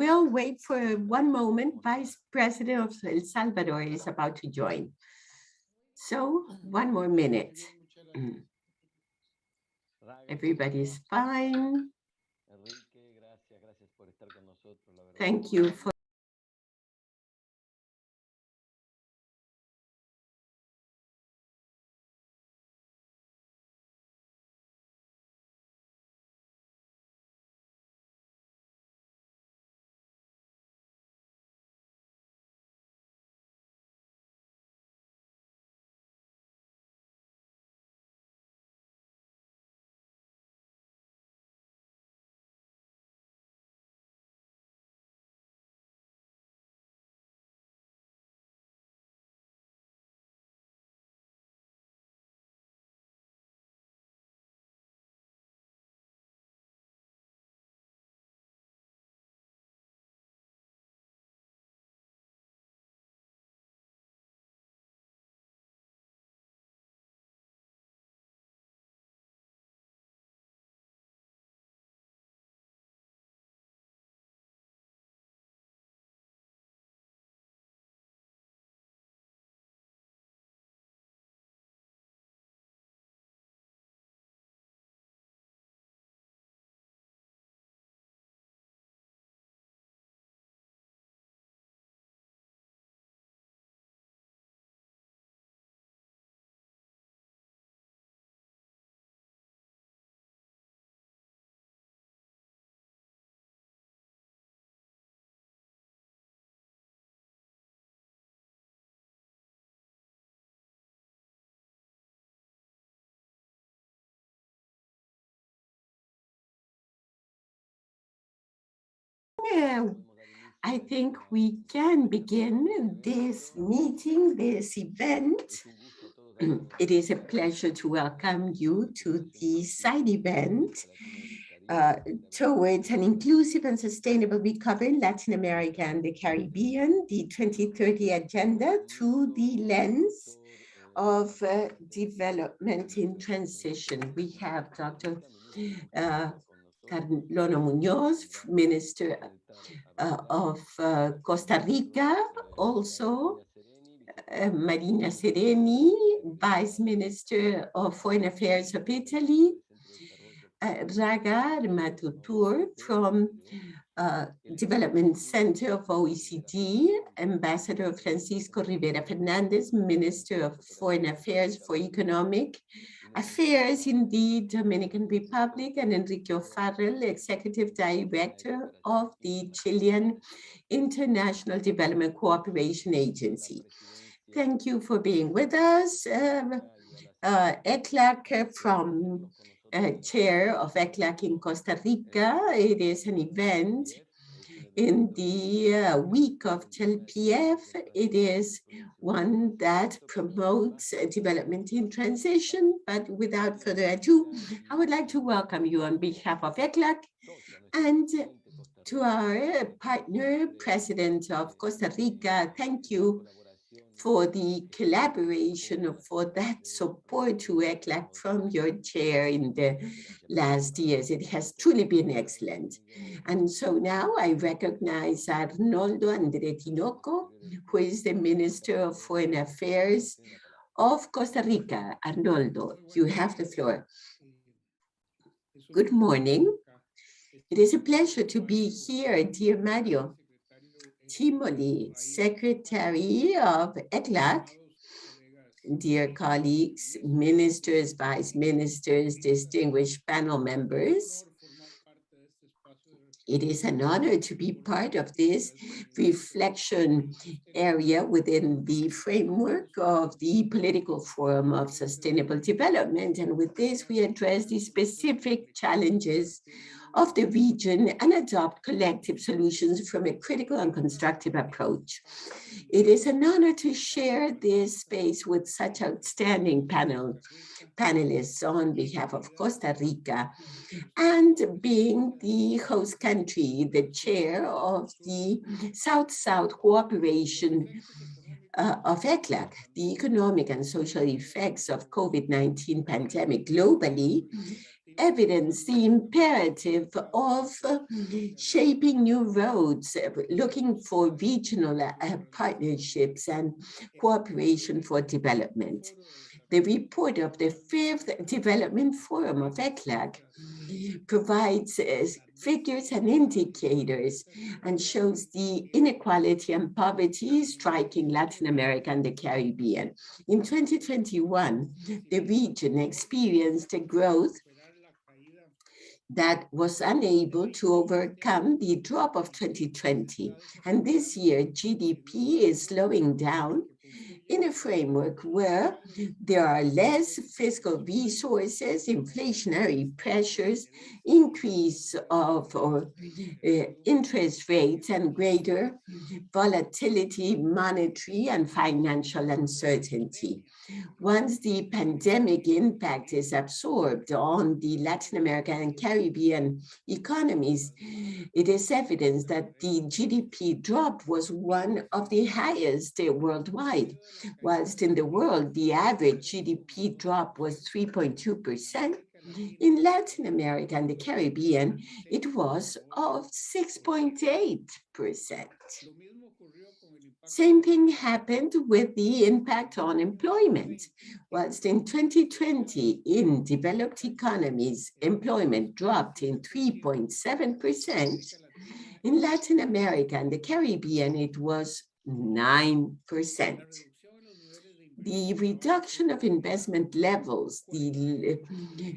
will wait for one moment. Vice President of El Salvador is about to join. So one more minute. Everybody's fine. Thank you for I think we can begin this meeting, this event. It is a pleasure to welcome you to the side event towards an inclusive and sustainable recovery in Latin America and the Caribbean, the 2030 Agenda through the lens of development in transition. We have Dr. Carlona Munoz, Minister of Costa Rica, also Marina Sereni, Vice Minister of Foreign Affairs of Italy, Raga Armatutur from Development Center of OECD, Ambassador Francisco Rivera Fernandez, Minister of Foreign Affairs for Economic Affairs in the Dominican Republic, and Enrique Farrell, Executive Director of the Chilean International Development Cooperation Agency. Thank you for being with us. ECLAC from Chair of ECLAC in Costa Rica. It is an event in the week of TELPF. It is one that promotes development in transition, but without further ado, I would like to welcome you on behalf of ECLAC and to our partner, President of Costa Rica. Thank you for the collaboration, for that support to ECLAC from your chair in the last years. It has truly been excellent. And so now I recognize Arnoldo Andre Tinoco, who is the Minister of Foreign Affairs of Costa Rica. Arnoldo, you have the floor. Good morning. It is a pleasure to be here, dear Mario. Timoli, Secretary of ECLAC, dear colleagues, ministers, vice ministers, distinguished panel members. It is an honor to be part of this reflection area within the framework of the Political Forum of Sustainable Development. And with this, we address the specific challenges of the region and adopt collective solutions from a critical and constructive approach. It is an honor to share this space with such outstanding panelists on behalf of Costa Rica, and being the host country, the chair of the South-South Cooperation of ECLAC, the economic and social effects of COVID-19 pandemic globally evidence the imperative of shaping new roads, looking for regional partnerships and cooperation for development. The report of the Fifth Development Forum of ECLAC provides figures and indicators and shows the inequality and poverty striking Latin America and the Caribbean. In 2021, the region experienced a growth that was unable to overcome the drop of 2020. And this year, GDP is slowing down in a framework where there are less fiscal resources, inflationary pressures, increase of interest rates, and greater volatility, monetary and financial uncertainty. Once the pandemic impact is absorbed on the Latin American and Caribbean economies, it is evidence that the GDP drop was one of the highest worldwide. Whilst in the world, the average GDP drop was 3.2%, in Latin America and the Caribbean, it was of 6.8%. Same thing happened with the impact on employment. Whilst in 2020, in developed economies, employment dropped in 3.7%, in Latin America and the Caribbean, it was 9%. The reduction of investment levels, the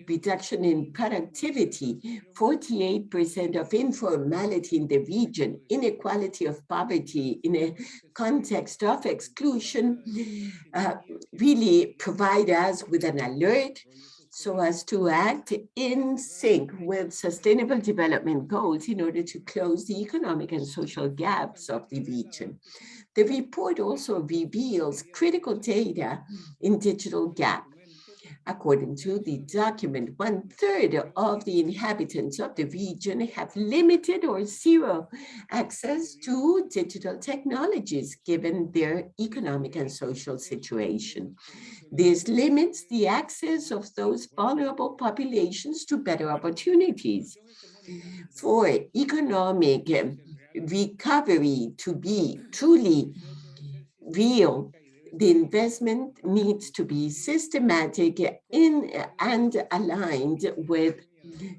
reduction in productivity, 48% of informality in the region, inequality of poverty in a context of exclusion, really provide us with an alert so as to act in sync with sustainable development goals in order to close the economic and social gaps of the region. The report also reveals critical data in digital gap. According to the document, 1/3 of the inhabitants of the region have limited or zero access to digital technologies given their economic and social situation. This limits the access of those vulnerable populations to better opportunities. For economic recovery to be truly real, the investment needs to be systematic and aligned with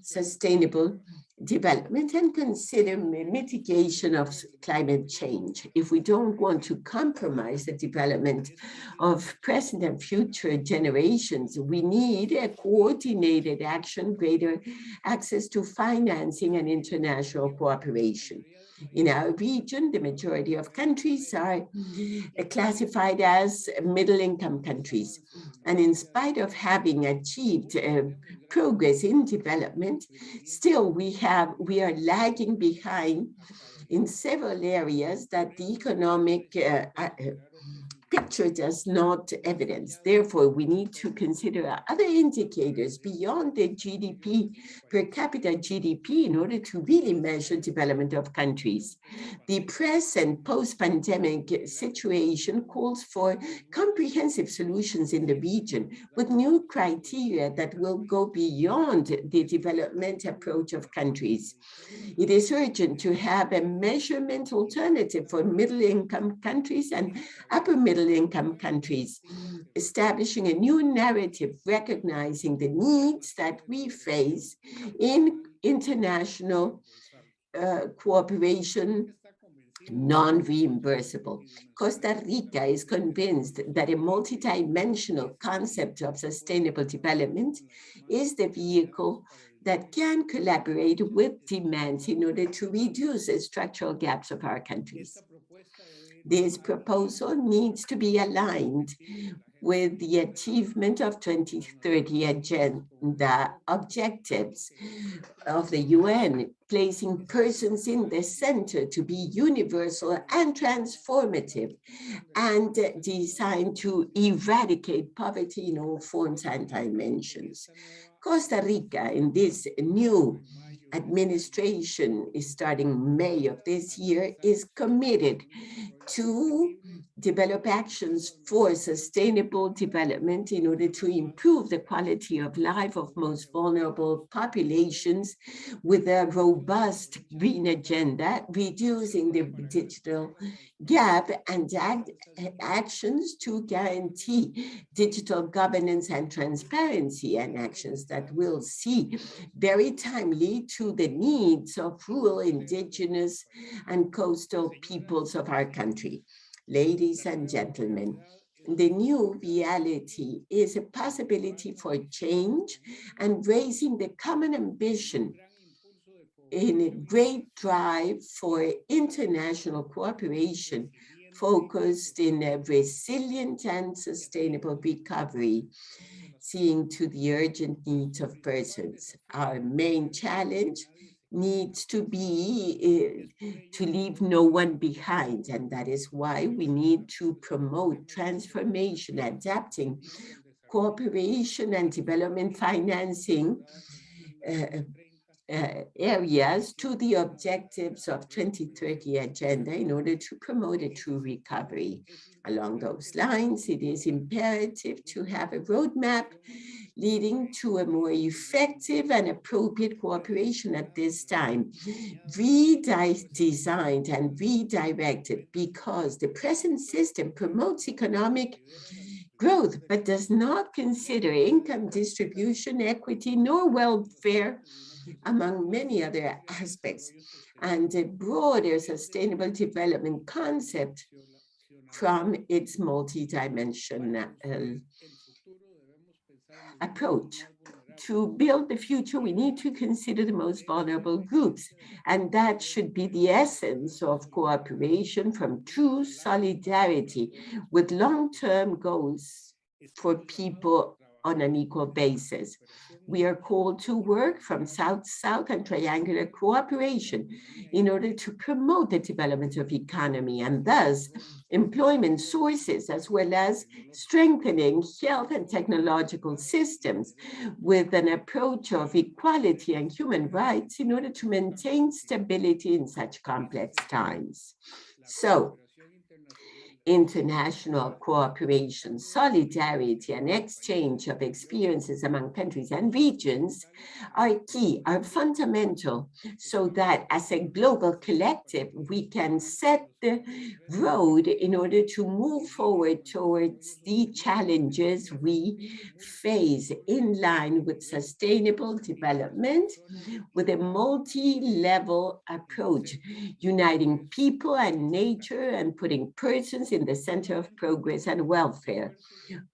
sustainable development and consider mitigation of climate change. If we don't want to compromise the development of present and future generations, we need a coordinated action, greater access to financing and international cooperation. In our region, the majority of countries are classified as middle-income countries. And in spite of having achieved progress in development, still we are lagging behind in several areas that the economic picture does not evidence. Therefore, we need to consider other indicators beyond the GDP, per capita GDP, in order to really measure development of countries. The present post-pandemic situation calls for comprehensive solutions in the region with new criteria that will go beyond the development approach of countries. It is urgent to have a measurement alternative for middle-income countries and upper middle-income countries, establishing a new narrative recognizing the needs that we face in international cooperation, non-reimbursable. Costa Rica is convinced that a multidimensional concept of sustainable development is the vehicle that can collaborate with demands in order to reduce the structural gaps of our countries. This proposal needs to be aligned with the achievement of 2030 agenda objectives of the UN, placing persons in the center to be universal and transformative, and designed to eradicate poverty in all forms and dimensions. Costa Rica, in this new administration starting May of this year, is committed to develop actions for sustainable development in order to improve the quality of life of most vulnerable populations with a robust green agenda, reducing the digital gap and actions to guarantee digital governance and transparency, and actions that will see very timely to the needs of rural, indigenous, and coastal peoples of our country. Ladies and gentlemen, the new reality is a possibility for change and raising the common ambition in a great drive for international cooperation focused in a resilient and sustainable recovery, seeing to the urgent needs of persons. Our main challenge needs to be to leave no one behind, and that is why we need to promote transformation, adapting cooperation and development financing areas to the objectives of 2030 agenda in order to promote a true recovery. Along those lines, it is imperative to have a roadmap leading to a more effective and appropriate cooperation at this time, redesigned and redirected, because the present system promotes economic growth, but does not consider income distribution, equity, nor welfare, among many other aspects, and a broader sustainable development concept from its multidimensional approach. To build the future, we need to consider the most vulnerable groups, and that should be the essence of cooperation, from true solidarity with long-term goals for people on an equal basis. We are called to work from South-South and triangular cooperation in order to promote the development of economy and thus employment sources, as well as strengthening health and technological systems with an approach of equality and human rights in order to maintain stability in such complex times. So, international cooperation, solidarity, and exchange of experiences among countries and regions are key, are fundamental, so that as a global collective, we can set the road in order to move forward towards the challenges we face in line with sustainable development, with a multi-level approach, uniting people and nature and putting persons in the center of progress and welfare.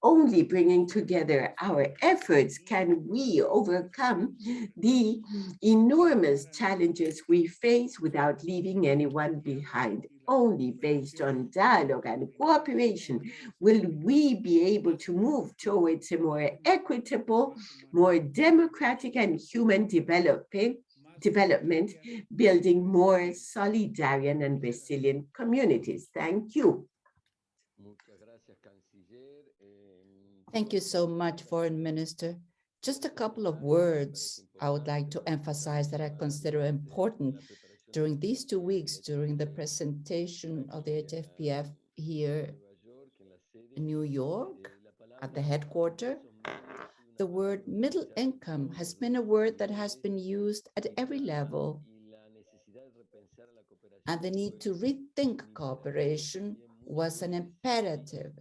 Only bringing together our efforts can we overcome the enormous challenges we face without leaving anyone behind. Only based on dialogue and cooperation will we be able to move towards a more equitable, more democratic, and human development, building more solidarian and resilient communities. Thank you. Thank you so much, Foreign Minister. Just a couple of words I would like to emphasize that I consider important during these 2 weeks, during the presentation of the HFPF here in New York at the headquarters. The word middle income has been a word that has been used at every level, and the need to rethink cooperation was an imperative,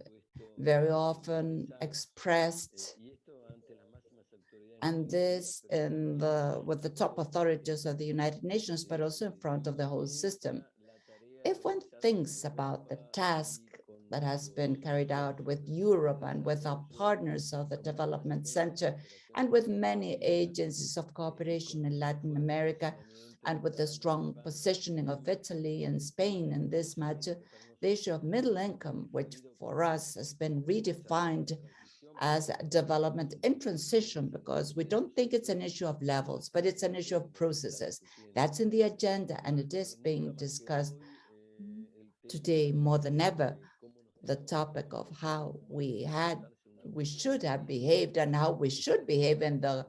very often expressed, and this with the top authorities of the United Nations, but also in front of the whole system. If one thinks about the task that has been carried out with Europe and with our partners of the Development Center and with many agencies of cooperation in Latin America, and with the strong positioning of Italy and Spain in this matter, the issue of middle income, which for us has been redefined as development in transition, because we don't think it's an issue of levels, but it's an issue of processes. That's in the agenda, and it is being discussed today more than ever. The topic of how we should have behaved and how we should behave in the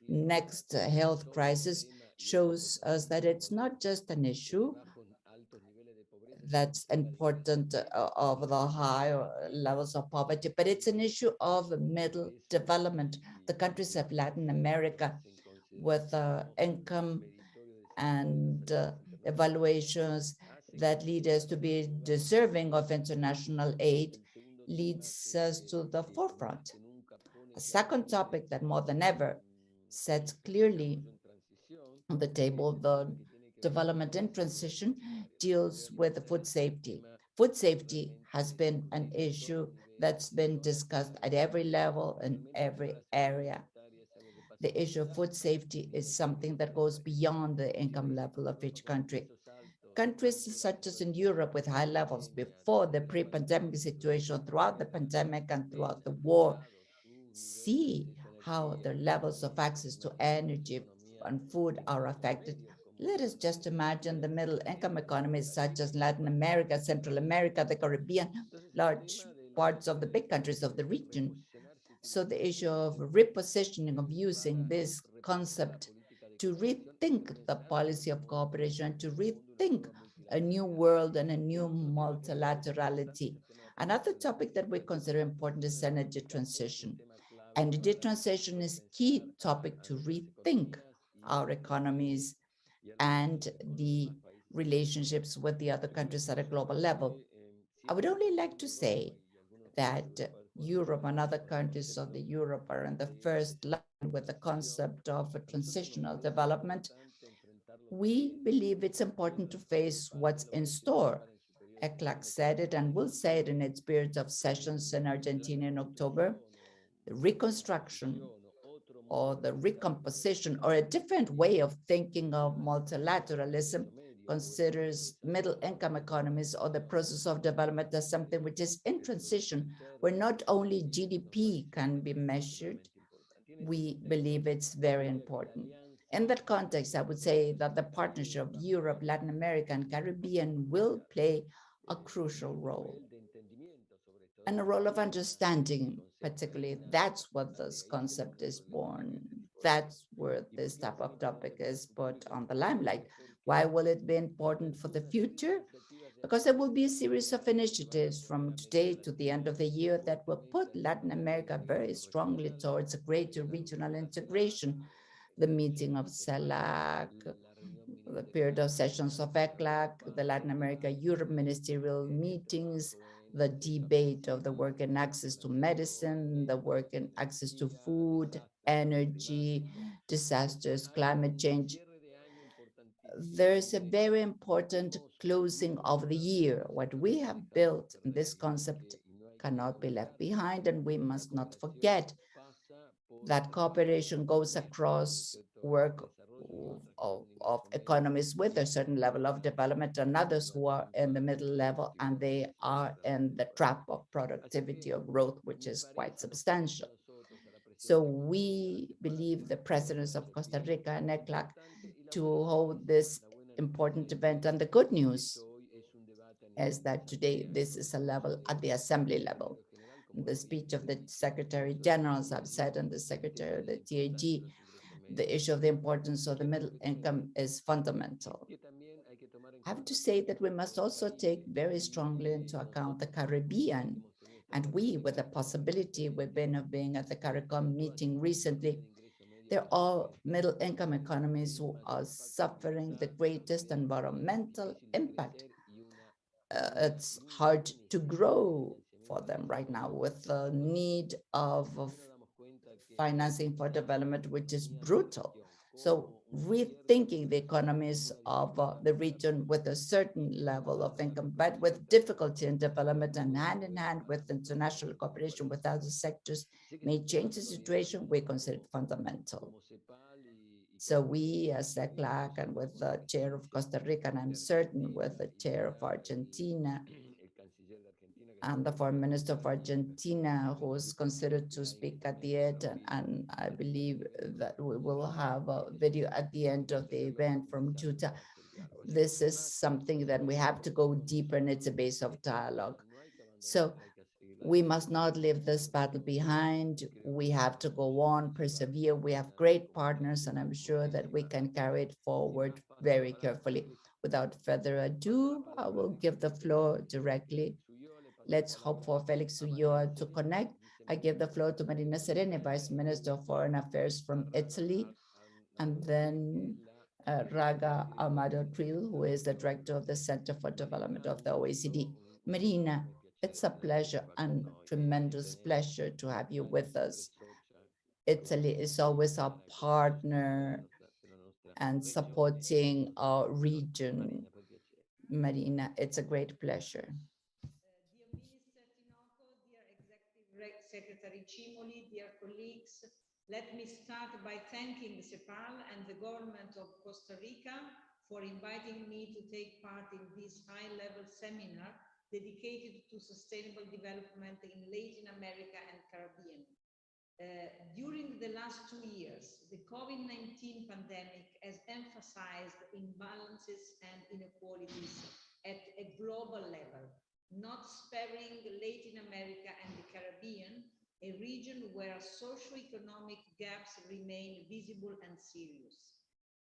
next health crisis shows us that it's not just an issue that's important of the high levels of poverty, but it's an issue of middle development. The countries of Latin America with income and evaluations that lead us to be deserving of international aid leads us to the forefront. A second topic that more than ever sets clearly on the table the development in transition deals with food safety. Food safety has been an issue that's been discussed at every level in every area. The issue of food safety is something that goes beyond the income level of each country. Countries such as in Europe with high levels before the pre-pandemic situation, throughout the pandemic and throughout the war, see how their levels of access to energy and food are affected. Let us just imagine the middle income economies such as Latin America, Central America, the Caribbean, large parts of the big countries of the region. So the issue of repositioning, of using this concept to rethink the policy of cooperation, to rethink a new world and a new multilaterality. Another topic that we consider important is energy transition. Energy transition is key topic to rethink our economies and the relationships with the other countries at a global level. I would only like to say that Europe and other countries of the Europe are in the first line with the concept of a transitional development. We believe it's important to face what's in store. ECLAC said it and will say it in its period of sessions in Argentina in October. The reconstruction or the recomposition or a different way of thinking of multilateralism considers middle income economies or the process of development as something which is in transition, where not only GDP can be measured. We believe it's very important. In that context, I would say that the partnership of Europe, Latin America, and Caribbean will play a crucial role and a role of understanding, particularly. That's what this concept is born. That's where this type of topic is put on the limelight. Why will it be important for the future? Because there will be a series of initiatives from today to the end of the year that will put Latin America very strongly towards a greater regional integration. The meeting of CELAC, the period of sessions of ECLAC, the Latin America Europe ministerial meetings, the debate of the work and access to medicine, the work and access to food, energy, disasters, climate change. There's a very important closing of the year. What we have built in this concept cannot be left behind, and we must not forget that cooperation goes across work of economies with a certain level of development and others who are in the middle level and they are in the trap of productivity or growth, which is quite substantial. So we believe the presidents of Costa Rica and ECLAC to hold this important event. And the good news is that today this is a level at the assembly level. The speech of the Secretary Generals have said, and the Secretary of the TAG, the issue of the importance of the middle income is fundamental. I have to say that we must also take very strongly into account the Caribbean. And we, with the possibility we've been of being at the CARICOM meeting recently, there are middle income economies who are suffering the greatest environmental impact. It's hard to grow for them right now with the need of financing for development, which is brutal. So rethinking the economies of the region with a certain level of income, but with difficulty in development and hand in hand with international cooperation with other sectors may change the situation. We consider it fundamental. So we as ECLAC and with the chair of Costa Rica, and I'm certain with the chair of Argentina, and the foreign minister of Argentina, who is considered to speak at the end. And I believe that we will have a video at the end of the event from Juta. This is something that we have to go deeper, and it's a base of dialogue. So we must not leave this battle behind. We have to go on, persevere. We have great partners, and I'm sure that we can carry it forward very carefully. Without further ado, I will give the floor directly. Let's hope for Felix Ulloa to connect. I give the floor to Marina Sereni, Vice Minister of Foreign Affairs from Italy, and then Raga Amado Trill, who is the Director of the Center for Development of the OECD. Marina, it's a pleasure and tremendous pleasure to have you with us. Italy is always our partner and supporting our region. Marina, it's a great pleasure. Dear Minister Tinoco, dear Executive Secretary Cimoli, dear colleagues, let me start by thanking CEPAL and the government of Costa Rica for inviting me to take part in this high-level seminar dedicated to sustainable development in Latin America and Caribbean. During the last 2 years, the COVID-19 pandemic has emphasized imbalances and inequalities at a global level, not sparing Latin America and the Caribbean, a region where socio-economic gaps remain visible and serious.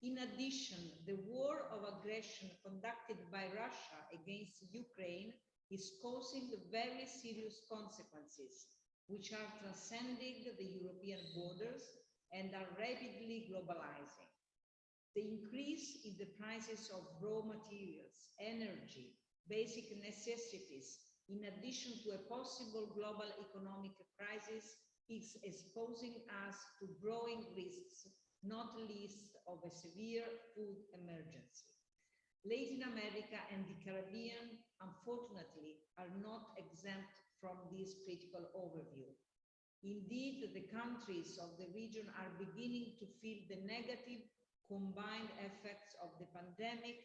In addition, the war of aggression conducted by Russia against Ukraine is causing very serious consequences, which are transcending the European borders and are rapidly globalizing. The increase in the prices of raw materials, energy, basic necessities, in addition to a possible global economic crisis, is exposing us to growing risks, not least of a severe food emergency. Latin America and the Caribbean, unfortunately, are not exempt from this critical overview. Indeed, the countries of the region are beginning to feel the negative combined effects of the pandemic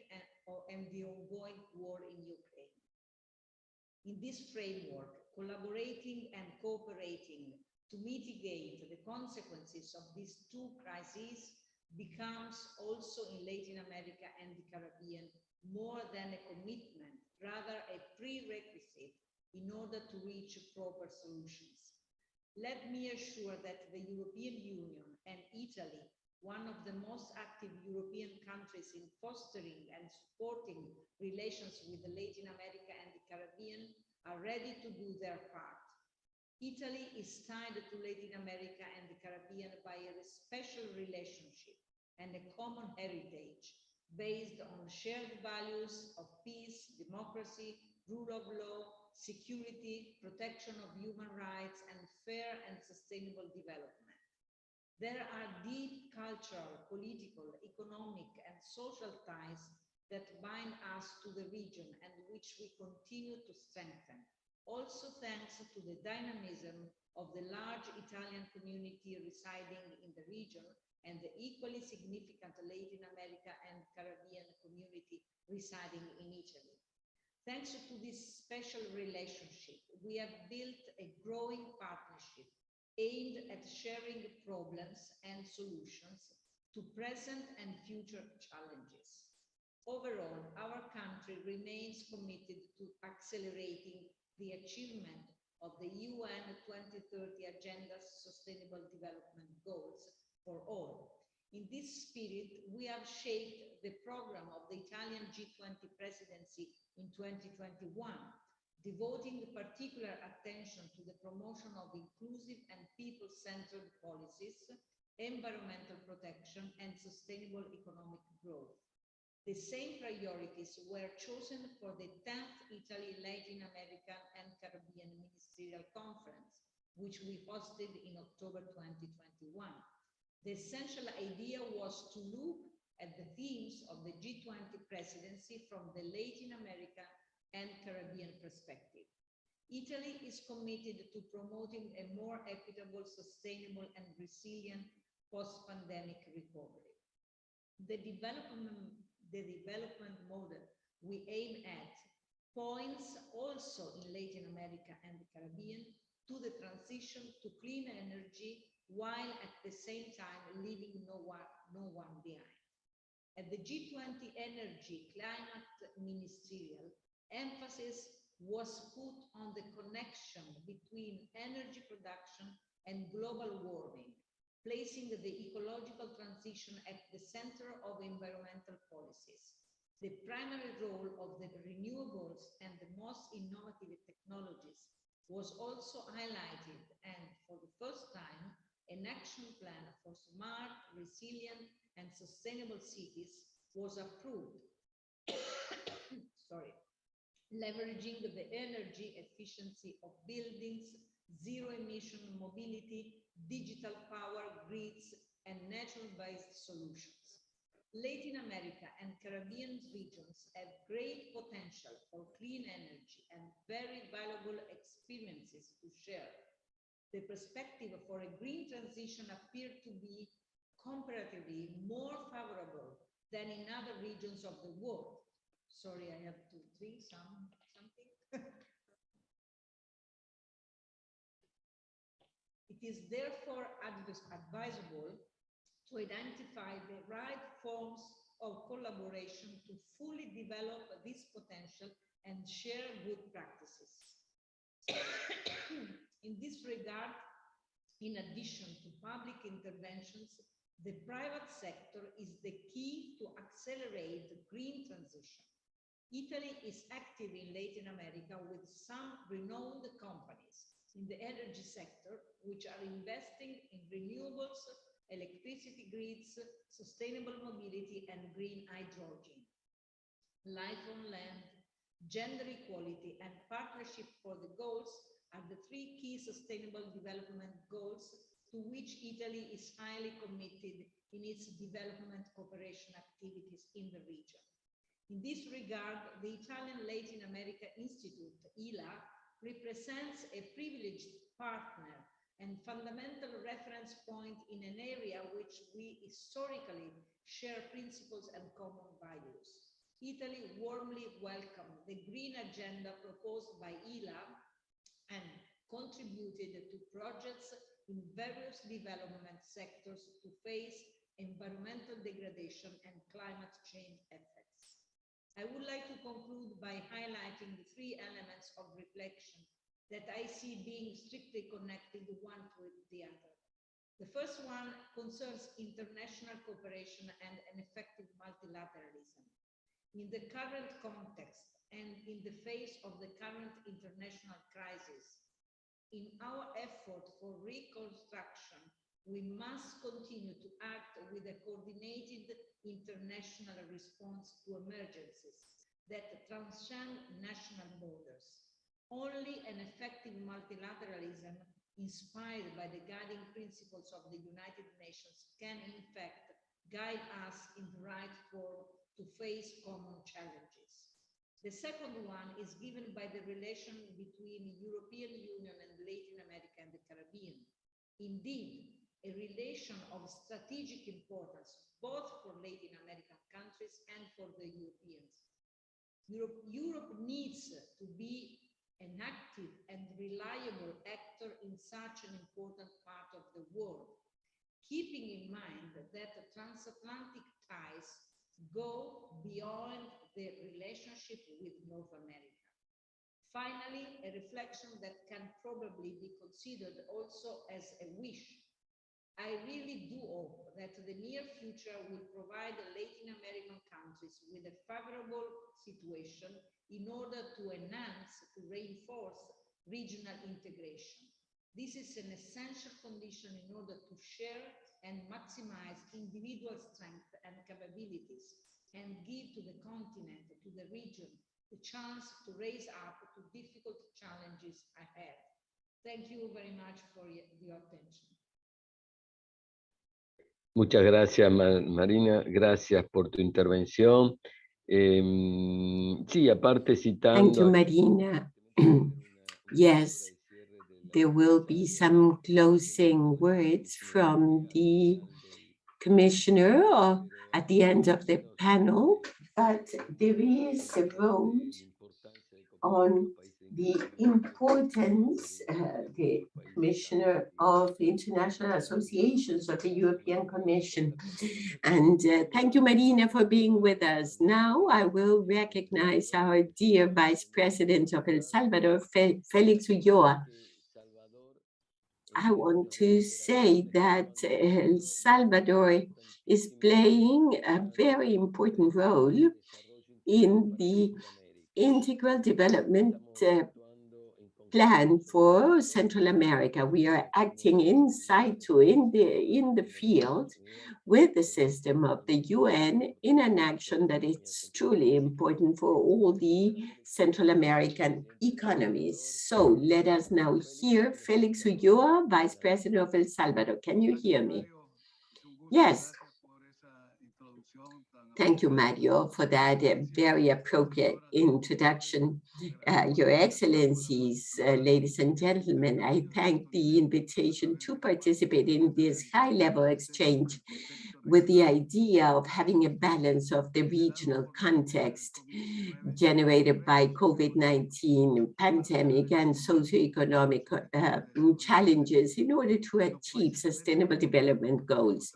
and the ongoing war in Ukraine. In this framework, collaborating and cooperating to mitigate the consequences of these two crises becomes also in Latin America and the Caribbean more than a commitment, rather a prerequisite in order to reach proper solutions. Let me assure that the European Union and Italy, one of the most active European countries in fostering and supporting relations with Latin America and the Caribbean, are ready to do their part. Italy is tied to Latin America and the Caribbean by a special relationship and a common heritage based on shared values of peace, democracy, rule of law, security, protection of human rights, and fair and sustainable development. There are deep cultural, political, economic, and social ties that bind us to the region and which we continue to strengthen, also thanks to the dynamism of the large Italian community residing in the region and the equally significant Latin America and Caribbean community residing in Italy. Thanks to this special relationship, we have built a growing partnership aimed at sharing problems and solutions to present and future challenges. Overall, our country remains committed to accelerating the achievement of the UN 2030 Agenda's Sustainable Development Goals for all. In this spirit, we have shaped the program of the Italian G20 presidency in 2021, devoting particular attention to the promotion of inclusive and people-centered policies, environmental protection, and sustainable economic growth. The same priorities were chosen for the 10th Italy, Latin America, and Caribbean Ministerial Conference, which we hosted in October 2021. The essential idea was to look at the themes of the G20 presidency from the Latin America and Caribbean perspective. Italy is committed to promoting a more equitable, sustainable, and resilient post-pandemic recovery. The development model we aim at points also in Latin America and the Caribbean to the transition to clean energy while at the same time leaving no one behind. At the G20 Energy Climate Ministerial, emphasis was put on the connection between energy production and global warming, placing the ecological transition at the center of environmental policies. The primary role of the renewables and the most innovative technologies was also highlighted, and for the first time, an action plan for smart, resilient, and sustainable cities was approved. Sorry. Leveraging the energy efficiency of buildings, zero-emission mobility, digital power grids, and nature-based solutions. Latin America and Caribbean regions have great potential for clean energy and very valuable experiences to share. The perspective for a green transition appeared to be comparatively more favorable than in other regions of the world. Sorry, I have to drink something. It is therefore advisable to identify the right forms of collaboration to fully develop this potential and share good practices. In this regard, in addition to public interventions, the private sector is the key to accelerate the green transition. Italy is active in Latin America with some renowned companies in the energy sector, which are investing in renewables, electricity grids, sustainable mobility, and green hydrogen. Life on land, gender equality, and partnership for the goals are the three key sustainable development goals to which Italy is highly committed in its development cooperation activities in the region. In this regard, the Italian Latin America Institute, ILA, represents a privileged partner and fundamental reference point in an area which we historically share principles and common values. Italy warmly welcomed the green agenda proposed by ILA and contributed to projects in various development sectors to face environmental degradation and climate change effects. I would like to conclude by highlighting the three elements of reflection that I see being strictly connected one to the other. The first one concerns international cooperation and an effective multilateralism. In the current context and in the face of the current international crisis, in our effort for reconstruction, we must continue to act with a coordinated international response to emergencies that transcend national borders. Only an effective multilateralism inspired by the guiding principles of the United Nations can in fact guide us in the right form to face common challenges. The second one is given by the relation between the European Union and Latin America and the Caribbean. Indeed, a relation of strategic importance both for Latin American countries and for the Europeans. Europe needs to be an active and reliable actor in such an important part of the world, keeping in mind that transatlantic ties go beyond the relationship with North America. Finally, a reflection that can probably be considered also as a wish. I really do hope that the near future will provide Latin American countries with a favorable situation in order to enhance, to reinforce regional integration. This is an essential condition in order to share and maximize individual strength and capabilities and give to the continent, to the region, the chance to raise up to difficult challenges ahead. Thank you very much for your attention. Muchas gracias, Marina. Gracias por tu intervención. Sí, aparte citando... Thank you, Marina. Yes, there will be some closing words from the commissioner at the end of the panel, but there is a vote on the importance, the Commissioner of the International Associations of the European Commission. And thank you, Marina, for being with us. Now I will recognize our dear Vice President of El Salvador, Felix Ulloa. I want to say that El Salvador is playing a very important role in the integral development plan for Central America. We are acting in situ, in the field, with the system of the UN in an action that is truly important for all the Central American economies. So let us now hear Felix Ulloa, Vice President of El Salvador. Can you hear me? Yes. Thank you, Mario, for that very appropriate introduction. Your Excellencies, ladies and gentlemen, I thank the invitation to participate in this high-level exchange with the idea of having a balance of the regional context generated by COVID-19 pandemic and socioeconomic challenges in order to achieve sustainable development goals.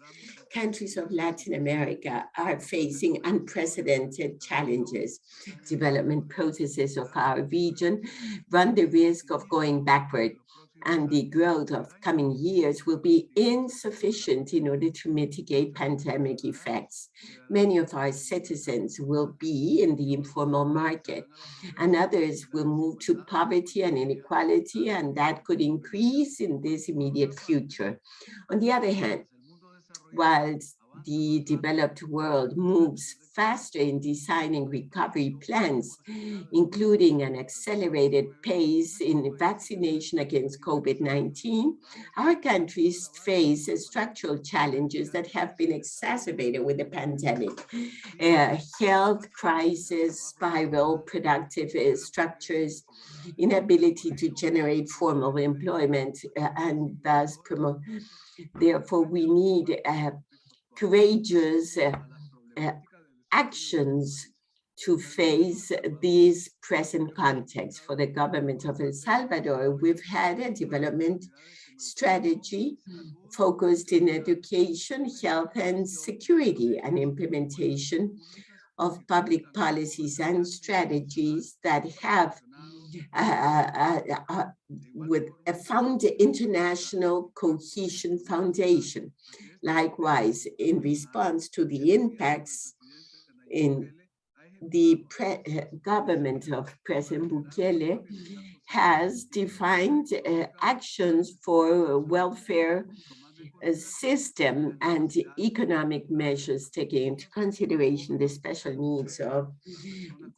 Countries of Latin America are facing unprecedented challenges. Development processes of our region run the risk of going backward, and the growth of coming years will be insufficient in order to mitigate pandemic effects. Many of our citizens will be in the informal market, and others will move to poverty and inequality, and that could increase in this immediate future. On the other hand, while the developed world moves faster in designing recovery plans, including an accelerated pace in vaccination against COVID-19, our countries face structural challenges that have been exacerbated with the pandemic. Health crisis, spiral productive structures, inability to generate formal employment, and thus promote. Therefore, we need courageous actions to face these present contexts. For the government of El Salvador, we've had a development strategy focused in education, health, and security, and implementation of public policies and strategies that have with a international cohesion foundation. Likewise, in response to the impacts in the government of President Bukele has defined actions for welfare system and economic measures taking into consideration the special needs of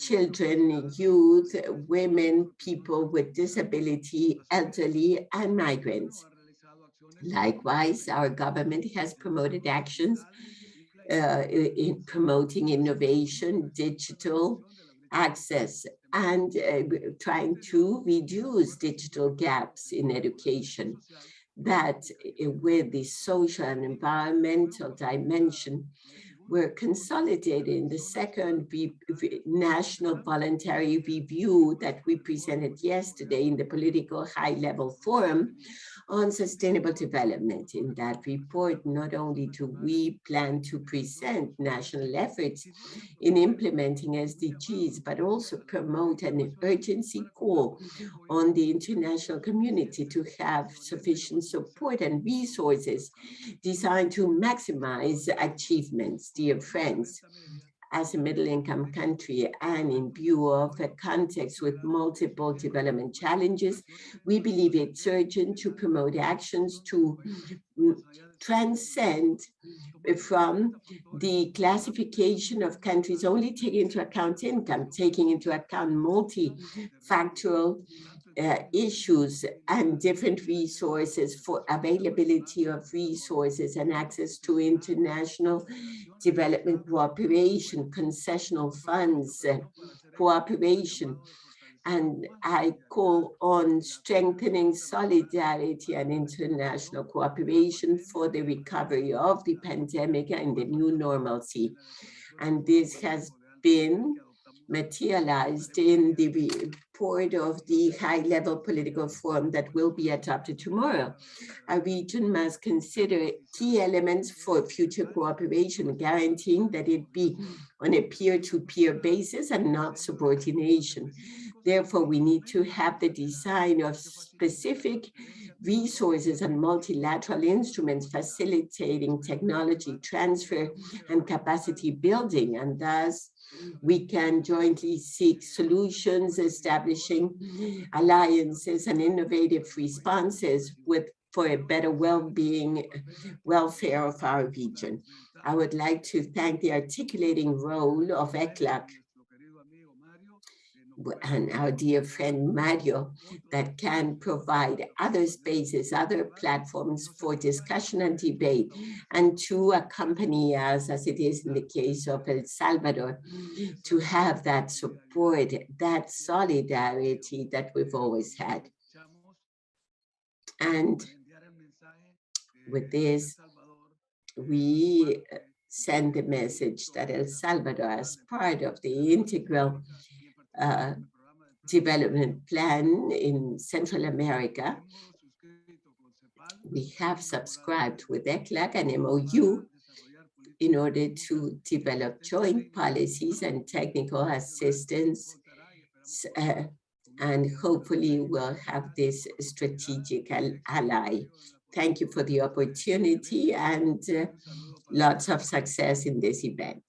children, youth, women, people with disability, elderly, and migrants. Likewise, our government has promoted actions in promoting innovation, digital access, and trying to reduce digital gaps in education. That with the social and environmental dimension, we're consolidating the second national voluntary review that we presented yesterday in the political high-level forum on sustainable development. In that report, not only do we plan to present national efforts in implementing SDGs, but also promote an urgency call on the international community to have sufficient support and resources designed to maximize achievements. Dear friends, as a middle-income country and in view of a context with multiple development challenges, we believe it's urgent to promote actions to transcend from the classification of countries only taking into account income, taking into account multifactorial issues and different resources for availability of resources and access to international development cooperation, concessional funds, cooperation. And I call on strengthening solidarity and international cooperation for the recovery of the pandemic and the new normalcy. And this has been materialized in the report of the high-level political forum that will be adopted tomorrow. Our region must consider key elements for future cooperation, guaranteeing that it be on a peer-to-peer basis and not subordination. Therefore, we need to have the design of specific resources and multilateral instruments facilitating technology transfer and capacity building, and thus we can jointly seek solutions, establishing alliances and innovative responses for a better well-being, welfare of our region. I would like to thank the articulating role of ECLAC and our dear friend Mario, that can provide other spaces, other platforms for discussion and debate, and to accompany us, as it is in the case of El Salvador, to have that support, that solidarity that we've always had. And with this, we send the message that El Salvador, as part of the integral development plan in Central America, we have subscribed with ECLAC and MOU in order to develop joint policies and technical assistance, and hopefully we'll have this strategic ally. Thank you for the opportunity, and lots of success in this event,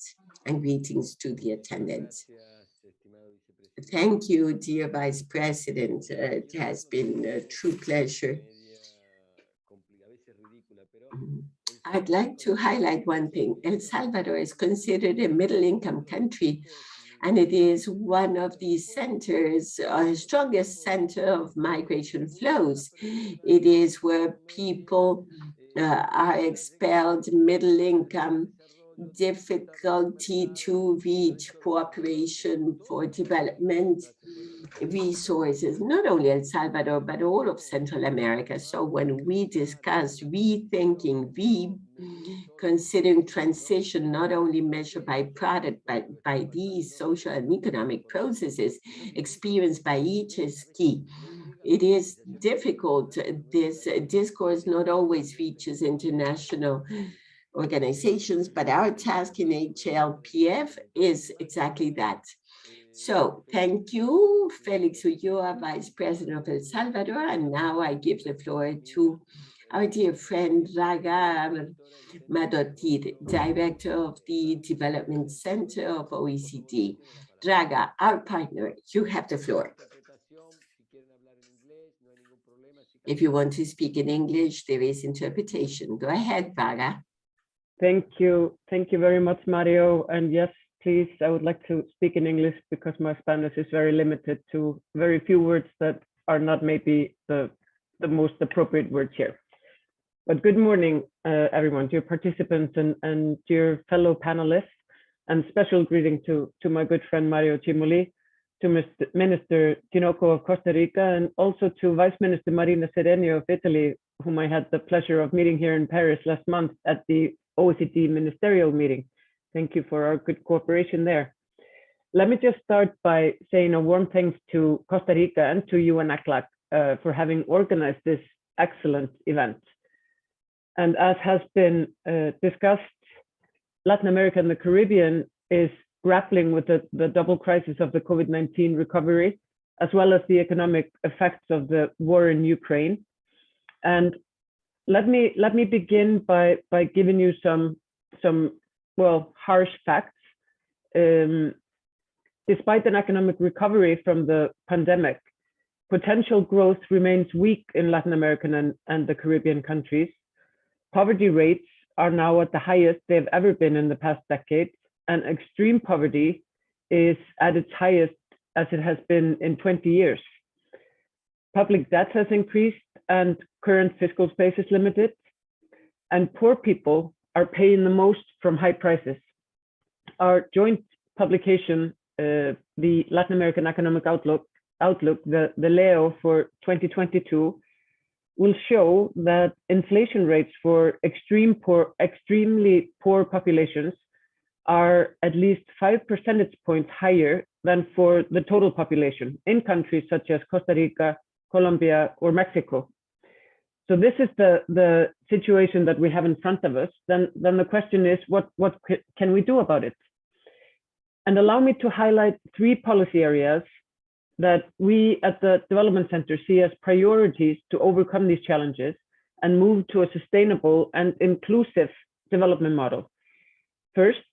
and greetings to the attendants. Thank you, dear Vice President. It has been a true pleasure. I'd like to highlight one thing. El Salvador is considered a middle-income country, and it is one of the centers, strongest center of migration flows. It is where people are expelled, middle income, difficulty to reach cooperation for development resources, not only El Salvador, but all of Central America. So when we discuss rethinking, considering transition, not only measured by product, but by these social and economic processes experienced by each is key. It is difficult. This discourse not always reaches international organizations, but our task in HLPF is exactly that. So thank you, Felix Ulloa, Vice President of El Salvador. And now I give the floor to our dear friend Draga Madotir, Director of the Development Center of OECD. Draga, our partner, you have the floor. If you want to speak in English, there is interpretation. Go ahead, Draga. Thank you. Thank you very much, Mario. And yes, please, I would like to speak in English because my Spanish is very limited to very few words that are not maybe the most appropriate words here. But good morning, everyone, dear participants and dear fellow panelists, and special greeting to my good friend Mario Cimoli, to Minister Tinoco of Costa Rica, and also to Vice Minister Marina Serenio of Italy, whom I had the pleasure of meeting here in Paris last month at the OECD ministerial meeting. Thank you for our good cooperation there. Let me just start by saying a warm thanks to Costa Rica and to you and ECLAC for having organized this excellent event. And as has been discussed, Latin America and the Caribbean is grappling with the double crisis of the COVID-19 recovery, as well as the economic effects of the war in Ukraine. And let me begin by giving you some well, harsh facts. Despite an economic recovery from the pandemic, potential growth remains weak in Latin American and the Caribbean countries. Poverty rates are now at the highest they've ever been in the past decade, and extreme poverty is at its highest as it has been in 20 years. Public debt has increased and current fiscal space is limited, and poor people are paying the most from high prices. Our joint publication, the Latin American Economic Outlook, the LEO for 2022, will show that inflation rates for extremely poor populations are at least 5 percentage points higher than for the total population in countries such as Costa Rica, Colombia, or Mexico. So this is the situation that we have in front of us. Then the question is, what can we do about it? And allow me to highlight 3 policy areas that we at the Development Center see as priorities to overcome these challenges and move to a sustainable and inclusive development model. First,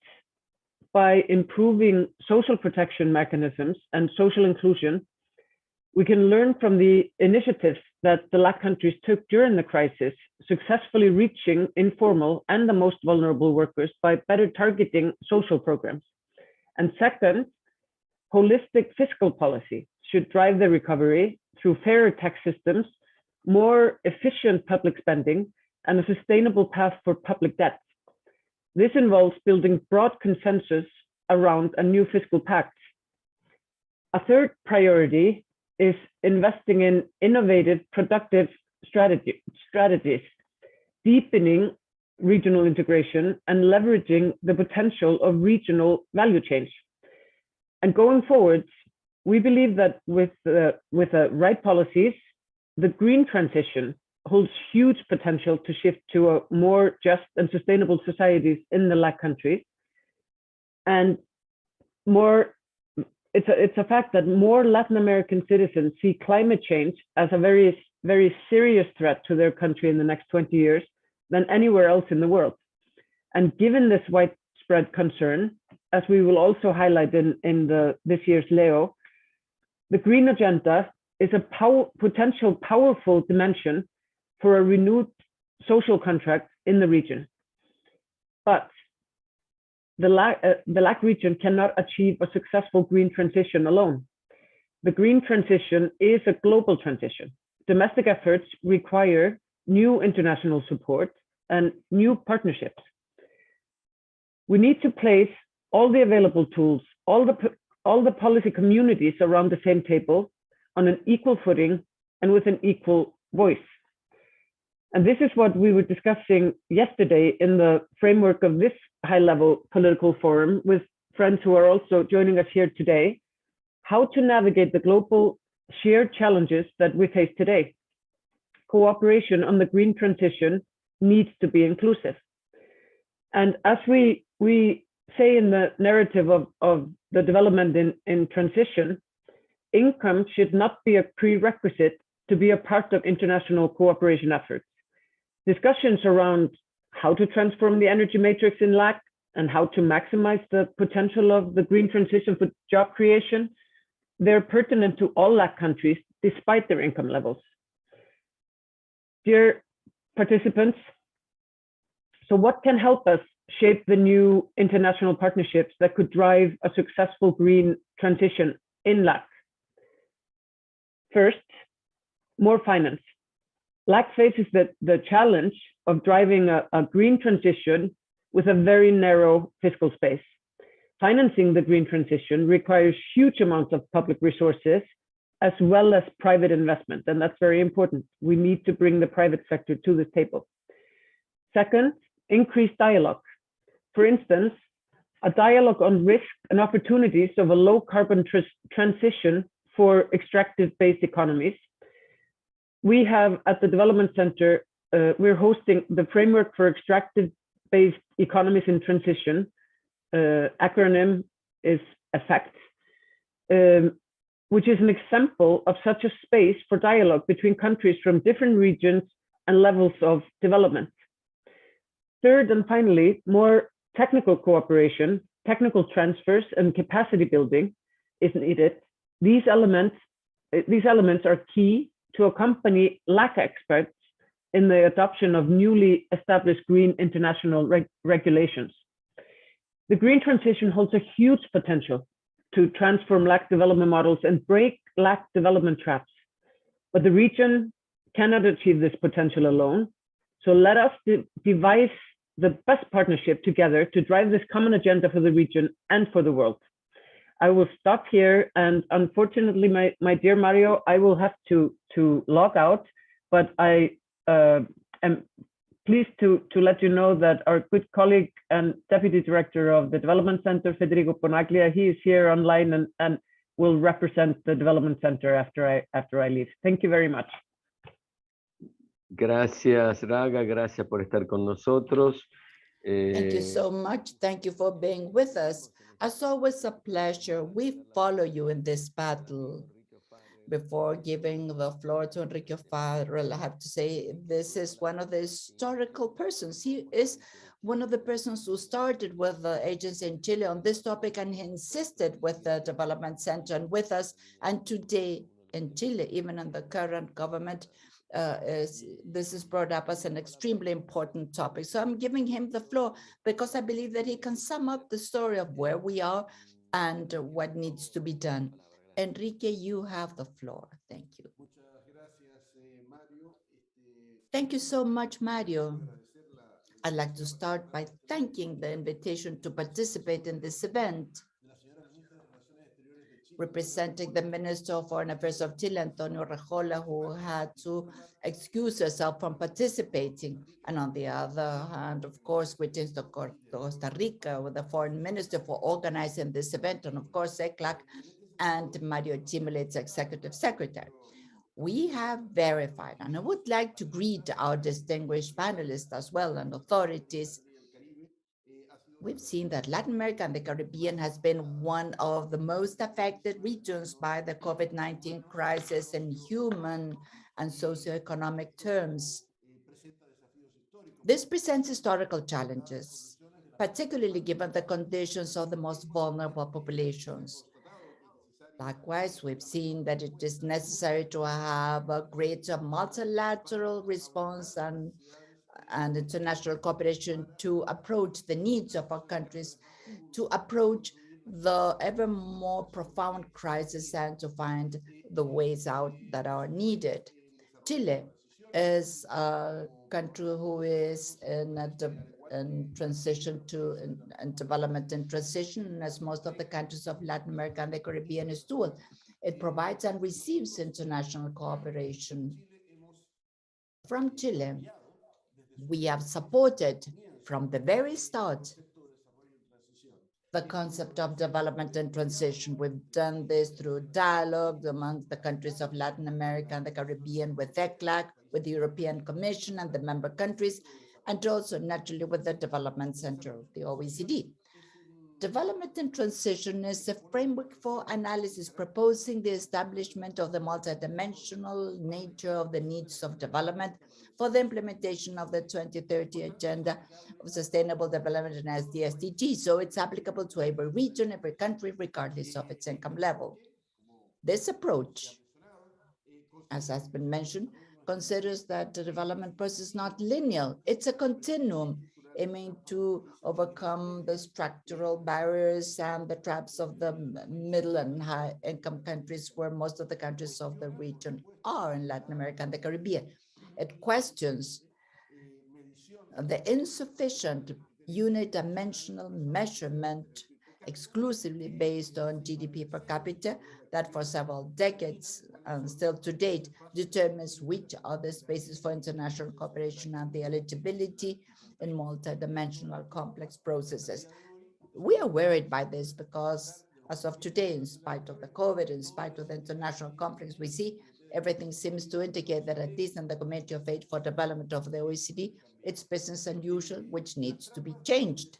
by improving social protection mechanisms and social inclusion, we can learn from the initiatives that the LAC countries took during the crisis, successfully reaching informal and the most vulnerable workers by better targeting social programs. And second, holistic fiscal policy should drive the recovery through fairer tax systems, more efficient public spending, and a sustainable path for public debt. This involves building broad consensus around a new fiscal pact. A third priority is investing in innovative, productive strategies, deepening regional integration and leveraging the potential of regional value chains. And going forward, we believe that with the right policies, the green transition holds huge potential to shift to a more just and sustainable societies in the LAC countries. And it's a fact that more Latin American citizens see climate change as a very, very serious threat to their country in the next 20 years than anywhere else in the world. And given this widespread concern, as we will also highlight in this year's Leo, the green agenda is a potential powerful dimension for a renewed social contract in the region. But the LAC region cannot achieve a successful green transition alone. The green transition is a global transition. Domestic efforts require new international support and new partnerships. We need to place all the available tools, all the policy communities around the same table on an equal footing and with an equal voice. And this is what we were discussing yesterday in the framework of this high-level political forum with friends who are also joining us here today, how to navigate the global shared challenges that we face today. Cooperation on the green transition needs to be inclusive. And as we say in the narrative of the development in transition, income should not be a prerequisite to be a part of international cooperation efforts. Discussions around how to transform the energy matrix in LAC and how to maximize the potential of the green transition for job creation, they're pertinent to all LAC countries despite their income levels. Dear participants, so what can help us shape the new international partnerships that could drive a successful green transition in LAC? First, more finance. LAC faces the challenge of driving a green transition with a very narrow fiscal space. Financing the green transition requires huge amounts of public resources as well as private investment, and that's very important. We need to bring the private sector to the table. Second, increased dialogue. For instance, a dialogue on risk and opportunities of a low carbon transition for extractive-based economies. We have at the Development Center, we're hosting the Framework for Extractive-Based Economies in Transition, acronym is EFFECT, which is an example of such a space for dialogue between countries from different regions and levels of development. Third, and finally, more technical cooperation, technical transfers, and capacity building is needed. These elements are key to accompany LAC experts in the adoption of newly established green international regulations. The green transition holds a huge potential to transform LAC development models and break LAC development traps. But the region cannot achieve this potential alone. So let us devise the best partnership together to drive this common agenda for the region and for the world. I will stop here, and unfortunately, my dear Mario, I will have to log out, but I am pleased to let you know that our good colleague and Deputy Director of the Development Center, Federico Bonaglia, he is here online and will represent the Development Center after I leave. Thank you very much. Gracias, Raga. Gracias por estar con nosotros. Thank you so much. Thank you for being with us. As always, a pleasure. We follow you in this battle. Before giving the floor to Enrique Farrell, I have to say this is one of the historical persons. He is one of the persons who started with the agency in Chile on this topic, and he insisted with the development center and with us. And today in Chile, even in the current government, this is brought up as an extremely important topic. So I'm giving him the floor because I believe that he can sum up the story of where we are and what needs to be done. Enrique, you have the floor. Thank you. Thank you so much, Mario. I'd like to start by thanking the invitation to participate in this event. Representing the Minister of Foreign Affairs of Chile, Antonio Rejola, who had to excuse herself from participating. And on the other hand, of course, greetings to Costa Rica with the Foreign Minister for organizing this event, and of course, ECLAC and Mario Chimele, its Executive Secretary. We have verified, and I would like to greet our distinguished panelists as well and authorities. We've seen that Latin America and the Caribbean has been one of the most affected regions by the COVID-19 crisis in human and socioeconomic terms. This presents historical challenges, particularly given the conditions of the most vulnerable populations. Likewise, we've seen that it is necessary to have a greater multilateral response and international cooperation to approach the needs of our countries, to approach the ever more profound crisis and to find the ways out that are needed. Chile is a country who is in transition to and development and transition, as most of the countries of Latin America and the Caribbean is doing. It provides and receives international cooperation. From Chile, we have supported from the very start the concept of development and transition. We've done this through dialogue among the countries of Latin America and the Caribbean with ECLAC, with the European Commission and the member countries, and also naturally with the Development Center of the OECD. Development and transition is a framework for analysis proposing the establishment of the multidimensional nature of the needs of development for the implementation of the 2030 Agenda of Sustainable Development and SDGs. So it's applicable to every region, every country, regardless of its income level. This approach, as has been mentioned, considers that the development process is not linear. It's a continuum aiming to overcome the structural barriers and the traps of the middle and high income countries where most of the countries of the region are in Latin America and the Caribbean. It questions the insufficient unidimensional measurement exclusively based on GDP per capita that for several decades and still to date determines which are the spaces for international cooperation and the eligibility in multidimensional complex processes. We are worried by this because as of today, in spite of the COVID, in spite of the international conflicts, we see everything seems to indicate that at least in the Committee of Aid for Development of the OECD, it's business as usual, which needs to be changed.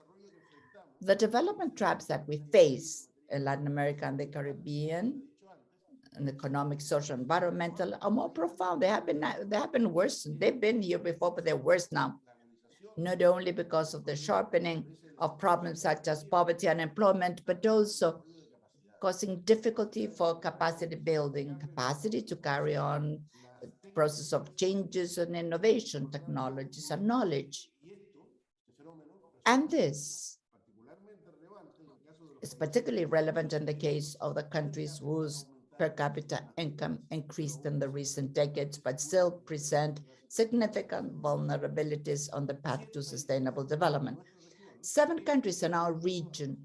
The development traps that we face in Latin America and the Caribbean, and economic, social, environmental, are more profound. They have been worse. They've been here before, but they're worse now. Not only because of the sharpening of problems such as poverty and unemployment, but also causing difficulty for capacity building, capacity to carry on the process of changes and innovation, technologies and knowledge. And this is particularly relevant in the case of the countries whose per capita income increased in the recent decades, but still present significant vulnerabilities on the path to sustainable development. 7 countries in our region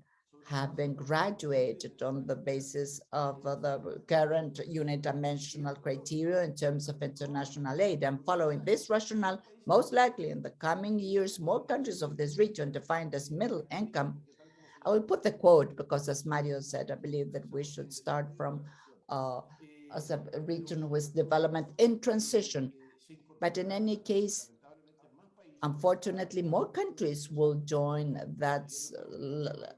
have been graduated on the basis of the current unidimensional criteria in terms of international aid. And following this rationale, most likely in the coming years, more countries of this region defined as middle income. I will put the quote because, as Mario said, I believe that we should start from as a region with development in transition. But in any case, unfortunately, more countries will join that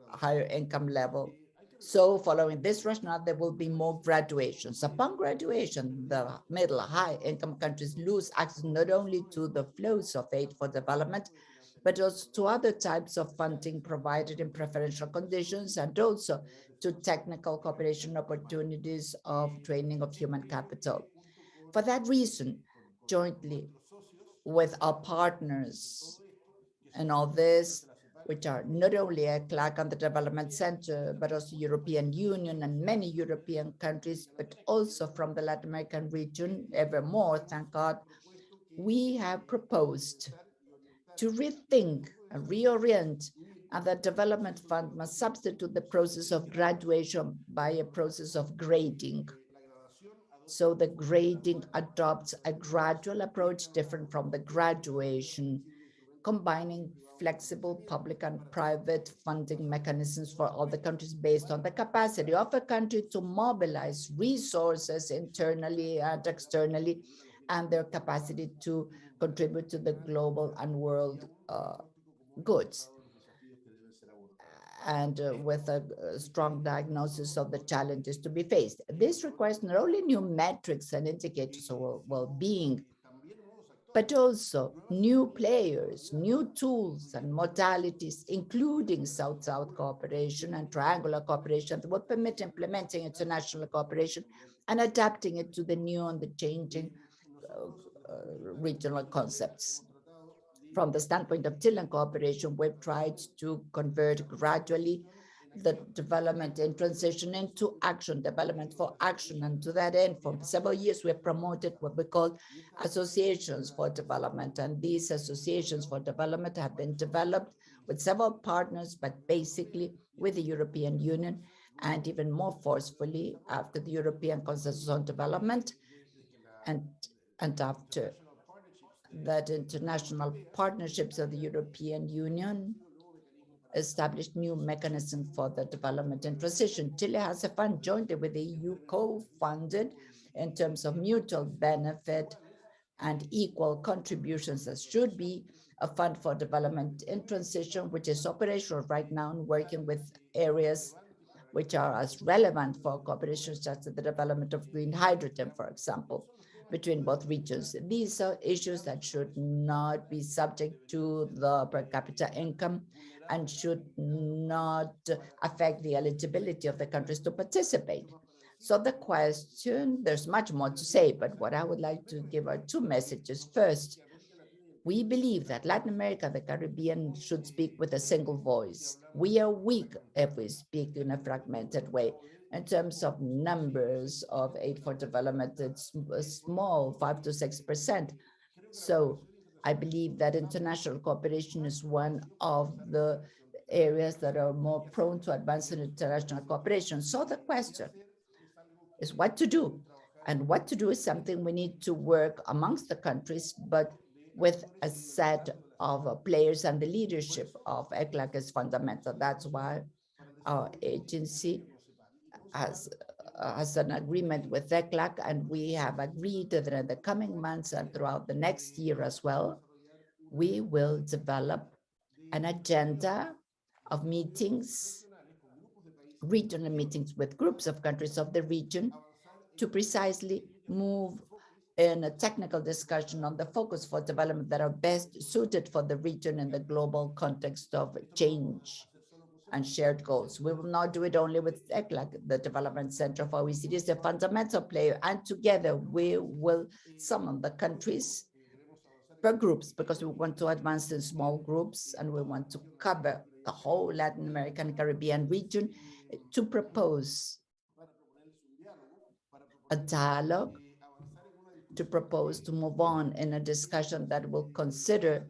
higher income level. So following this rationale, there will be more graduations. Upon graduation, the middle high income countries lose access not only to the flows of aid for development, but also to other types of funding provided in preferential conditions, and also to technical cooperation opportunities of training of human capital. For that reason, jointly with our partners and all this, which are not only ECLAC and the Development Center, but also European Union and many European countries, but also from the Latin American region, ever more, thank God, we have proposed to rethink and reorient, and the development fund must substitute the process of graduation by a process of grading. So the grading adopts a gradual approach different from the graduation, combining flexible public and private funding mechanisms for all the countries based on the capacity of a country to mobilize resources internally and externally, and their capacity to contribute to the global and world goods, and with a strong diagnosis of the challenges to be faced. This requires not only new metrics and indicators of well-being, but also new players, new tools and modalities, including South-South cooperation and triangular cooperation that will permit implementing international cooperation and adapting it to the new and the changing regional concepts. From the standpoint of Chilean cooperation, we've tried to convert gradually the development and transition into action, development for action. And to that end, for several years, we have promoted what we call associations for development. And these associations for development have been developed with several partners, but basically with the European Union, and even more forcefully after the European Consensus on Development, and after that international partnerships of the European Union established new mechanisms for the development and transition. Chile has a fund jointly with the EU co-funded in terms of mutual benefit and equal contributions, as should be a fund for development in transition, which is operational right now and working with areas which are as relevant for cooperation such as the development of green hydrogen, for example, between both regions. These are issues that should not be subject to the per capita income and should not affect the eligibility of the countries to participate. So the question, there's much more to say, but what I would like to give are two messages. First, we believe that Latin America, the Caribbean, should speak with a single voice. We are weak if we speak in a fragmented way. In terms of numbers of aid for development, it's small, 5 to 6%. So I believe that international cooperation is one of the areas that are more prone to advance in international cooperation. So the question is what to do. And what to do is something we need to work amongst the countries, but with a set of players, and the leadership of ECLAC is fundamental. That's why our agency has an agreement with ECLAC, and we have agreed that in the coming months and throughout the next year as well, we will develop an agenda of meetings, regional meetings with groups of countries of the region, to precisely move in a technical discussion on the focus for development that are best suited for the region in the global context of change and shared goals. We will not do it only with ECLAC, the Development Center of OECD is a fundamental player, and together we will summon the countries per groups, because we want to advance in small groups and we want to cover the whole Latin American Caribbean region, to propose a dialogue, to propose to move on in a discussion that will consider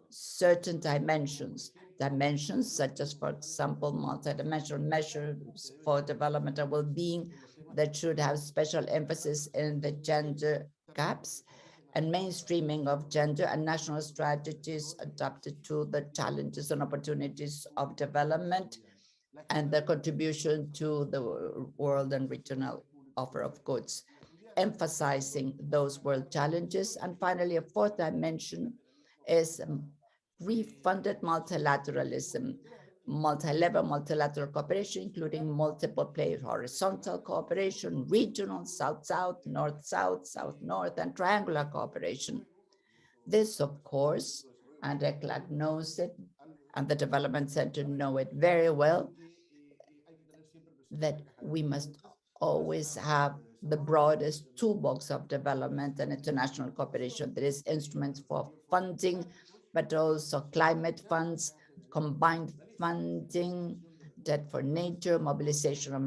certain dimensions such as, for example, multidimensional measures for development and well-being that should have special emphasis in the gender gaps and mainstreaming of gender and national strategies adapted to the challenges and opportunities of development and the contribution to the world and regional offer of goods, emphasizing those world challenges. And finally, a fourth dimension is refunded multilateralism, multi-level multilateral cooperation, including multiple players, horizontal cooperation, regional, south-south, north-south, south-north, and triangular cooperation. This, of course, and ECLAC knows it, and the Development Center know it very well, that we must always have the broadest toolbox of development and international cooperation. There is instruments for funding, but also climate funds, combined funding, debt for nature, mobilization of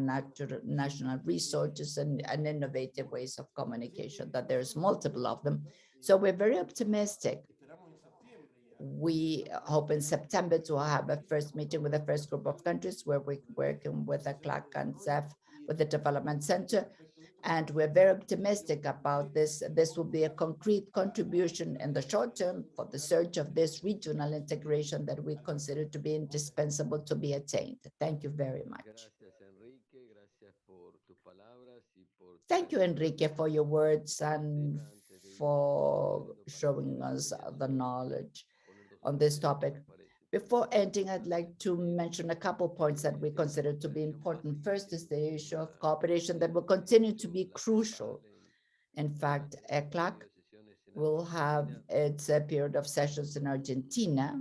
national resources, and innovative ways of communication, that there's multiple of them. So we're very optimistic. We hope in September to have a first meeting with the first group of countries where we're working with the ECLAC and CEF, with the Development Center. And we're very optimistic about this. This will be a concrete contribution in the short term for the search of this regional integration that we consider to be indispensable to be attained. Thank you very much. Thank you, Enrique, for your words and for showing us the knowledge on this topic. Before ending, I'd like to mention a couple points that we consider to be important. First is the issue of cooperation that will continue to be crucial. In fact, ECLAC will have its period of sessions in Argentina,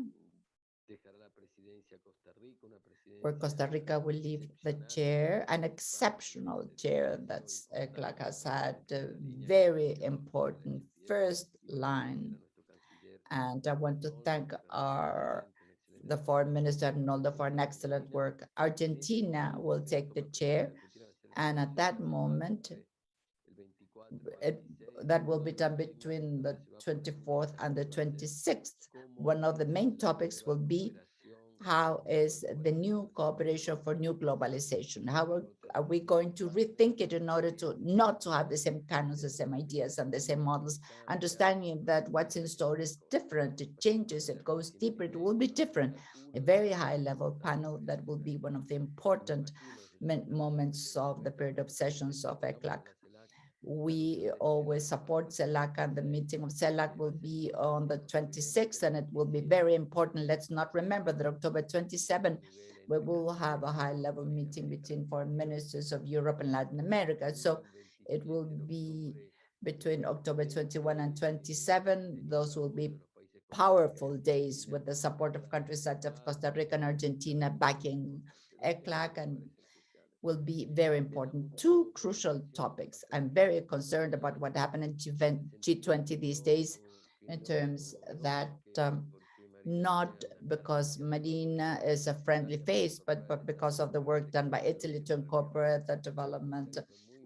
where Costa Rica will leave the chair, an exceptional chair that ECLAC has had, a very important first line. And I want to thank the foreign minister, Arnoldo, for an excellent work. Argentina will take the chair, and at that moment, that will be done between the 24th and the 26th. One of the main topics will be how is the new cooperation for new globalization? How are we going to rethink it in order to not to have the same canons, the same ideas, and the same models, understanding that what's in store is different, it changes, it goes deeper, it will be different. A very high level panel that will be one of the important moments of the period of sessions of ECLAC. We always support CELAC, and the meeting of CELAC will be on the 26th, and it will be very important. Let's not remember that October 27, we will have a high-level meeting between foreign ministers of Europe and Latin America. So it will be between October 21 and 27. Those will be powerful days with the support of countries such as Costa Rica and Argentina backing ECLAC, and will be very important. Two crucial topics. I'm very concerned about what happened in G20 these days, in terms that not because Marina is a friendly face, but because of the work done by Italy to incorporate the development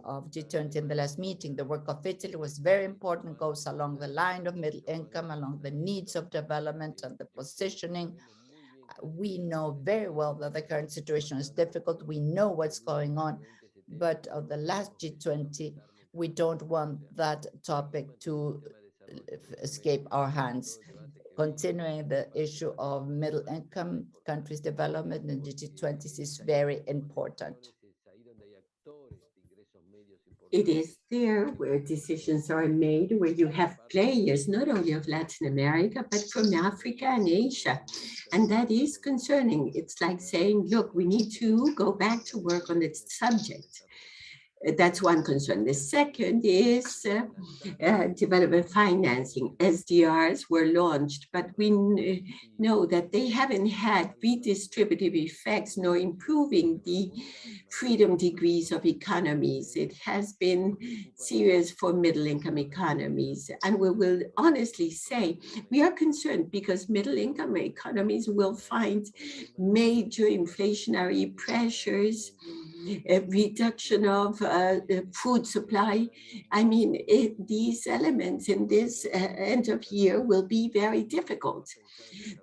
of G20 in the last meeting. The work of Italy was very important, goes along the line of middle income, along the needs of development and the positioning. We know very well that the current situation is difficult. We know what's going on, but of the last G20, we don't want that topic to escape our hands. Continuing the issue of middle income countries development in G20 is very important. It is there where decisions are made, where you have players, not only of Latin America, but from Africa and Asia. And that is concerning. It's like saying, look, we need to go back to work on this subject. That's one concern. The second is development financing. SDRs were launched, but we know that they haven't had redistributive effects nor improving the freedom degrees of economies. It has been serious for middle income economies. And we will honestly say we are concerned because middle income economies will find major inflationary pressures, a reduction of food supply. I mean, these elements in this end of year will be very difficult.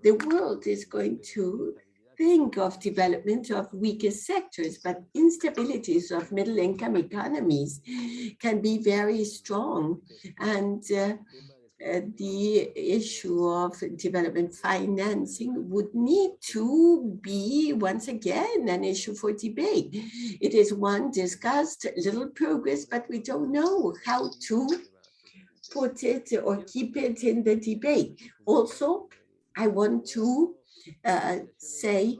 The world is going to think of development of weaker sectors, but instabilities of middle income economies can be very strong. And the issue of development financing would need to be once again an issue for debate. It is one discussed, little progress, but we don't know how to put it or keep it in the debate. Also, I want to say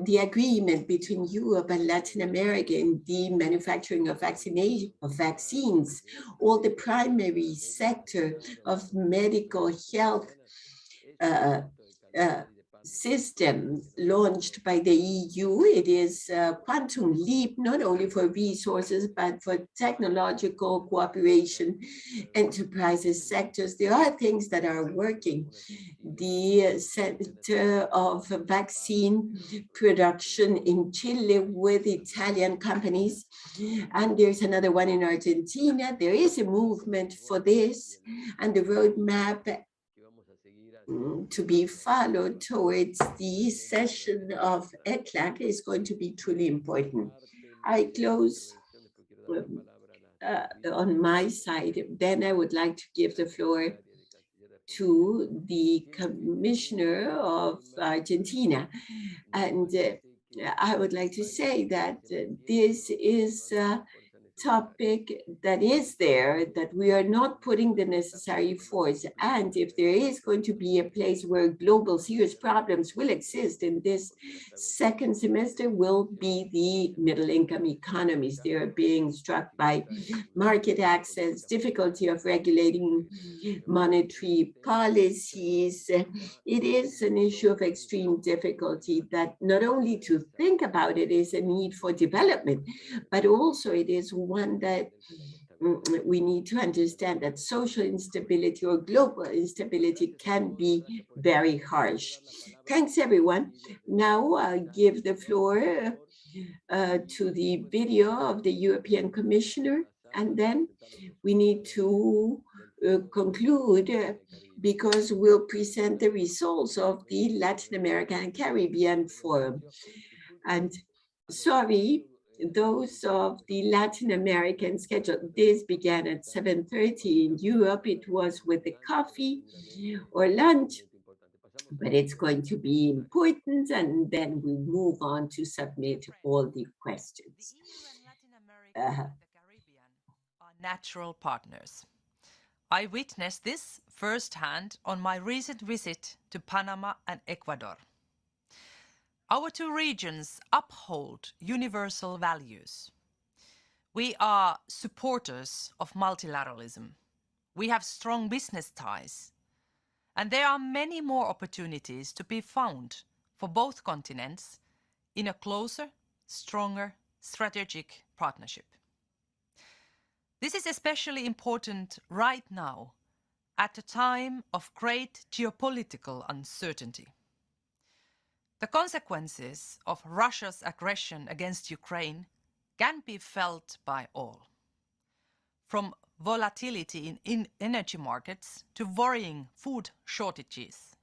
the agreement between Europe and Latin America in the manufacturing of vaccines, or the primary sector of medical health system launched by the EU. It is a quantum leap, not only for resources, but for technological cooperation, enterprises, sectors. There are things that are working. The center of vaccine production in Chile with Italian companies, and there's another one in Argentina. There is a movement for this, and the roadmap to be followed towards the session of ECLAC is going to be truly important. I close on my side. Then I would like to give the floor to the Commissioner of Argentina. And I would like to say that this is topic that is there, that we are not putting the necessary force. And if there is going to be a place where global serious problems will exist in this second semester, will be the middle income economies. They are being struck by market access, difficulty of regulating monetary policies. It is an issue of extreme difficulty that not only to think about it is a need for development, but also it is one that we need to understand that social instability or global instability can be very harsh. Thanks, everyone. Now I give the floor to the video of the European Commissioner, and then we need to conclude because we'll present the results of the Latin American and Caribbean Forum. And sorry, those of the Latin American schedule, this began at 7:30 in Europe. It was with the coffee or lunch, but it's going to be important, and then we move on to submit all the questions. Latin America and the Caribbean are natural partners. I witnessed this firsthand on my recent visit to Panama and Ecuador. Our two regions uphold universal values. We are supporters of multilateralism. We have strong business ties. And there are many more opportunities to be found for both continents in a closer, stronger strategic partnership. This is especially important right now, at a time of great geopolitical uncertainty. The consequences of Russia's aggression against Ukraine can be felt by all, from volatility in energy markets to worrying food shortages.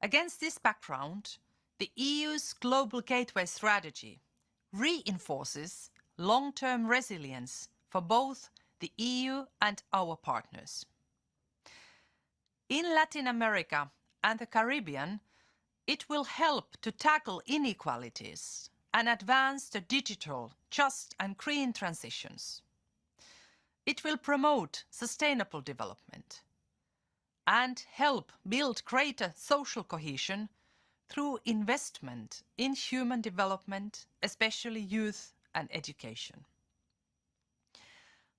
Against this background, the EU's Global Gateway strategy reinforces long-term resilience for both the EU and our partners. In Latin America and the Caribbean, it will help to tackle inequalities and advance the digital, just and green transitions. It will promote sustainable development and help build greater social cohesion through investment in human development, especially youth and education.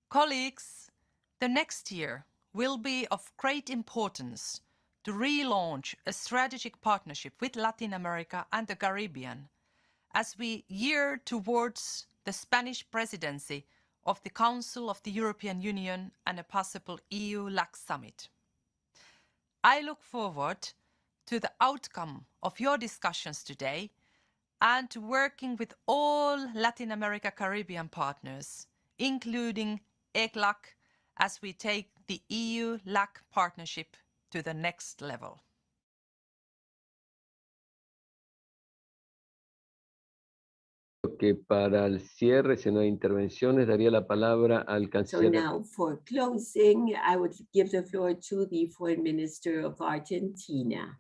Colleagues, the next year will be of great importance to relaunch a strategic partnership with Latin America and the Caribbean as we gear towards the Spanish presidency of the Council of the European Union and a possible EU-LAC summit. I look forward to the outcome of your discussions today and to working with all Latin America Caribbean partners, including ECLAC, as we take the EU-LAC partnership to the next level. Que para el cierre, si no hay intervenciones, daría la palabra al So canciller. now for closing, I would give the floor to the Foreign Minister of Argentina.